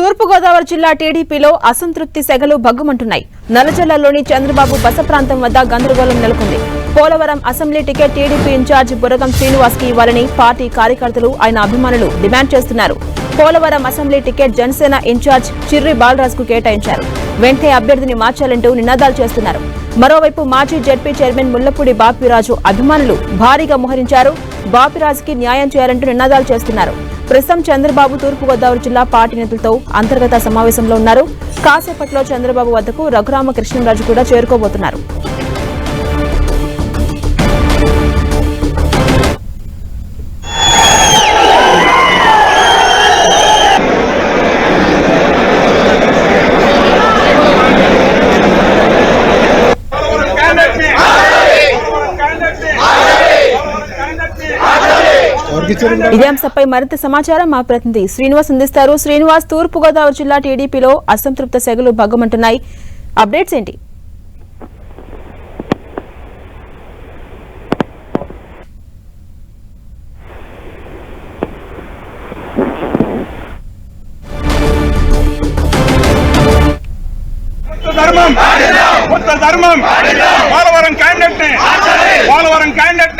తూర్పుగోదావరి జిల్లా టీడీపీలో అసంతృప్తి సెగలు భగ్గుమంటున్నాయి. నల్లజర్లలోని చంద్రబాబు బస ప్రాంతం వద్ద గందరగోళం నెలకొంది. Polavaram assembly ticket TDP incharge Burragam Srinivas కి ఇవ్వాలని పార్టీ కార్యకర్తలు ఆయన అభిమానులు డిమాండ్ చేస్తున్నారు. Polavaram assembly ticket Janasena incharge Chirri Balaraj కు కేటాయించారు. వెంటనే అభ్యర్థిని మార్చాలంటూ నినాదాలు చేస్తున్నారు. మరోవైపు మాజీ జడ్పీ చైర్మన్ ముల్లపూడి బాపిరాజు అభిమానులు భారీగా మోహరించారు. బాపిరాజుకి న్యాయం చేయాలంటూ నినాదాలు చేస్తున్నారు. ప్రస్తుతం చంద్రబాబు తూర్పుగోదావరి జిల్లా పార్టీ నేతలతో అంతర్గత సమావేశంలో ఉన్నారు. కాసేపట్లో చంద్రబాబు వద్దకు రఘురామకృష్ణరాజు కూడా చేరుకోబోతున్నారు. ఇదే అంశంపై మరింత సమాచారం మా ప్రతినిధి శ్రీనివాస్ అందిస్తారు. శ్రీనివాస్, తూర్పుగోదావరి జిల్లా టీడీపీలో అసంతృప్త సెగలు భగ్గుమంటున్నాయి. అప్డేట్స్ ఏంటి? పోలవరం క్యాండిడేట్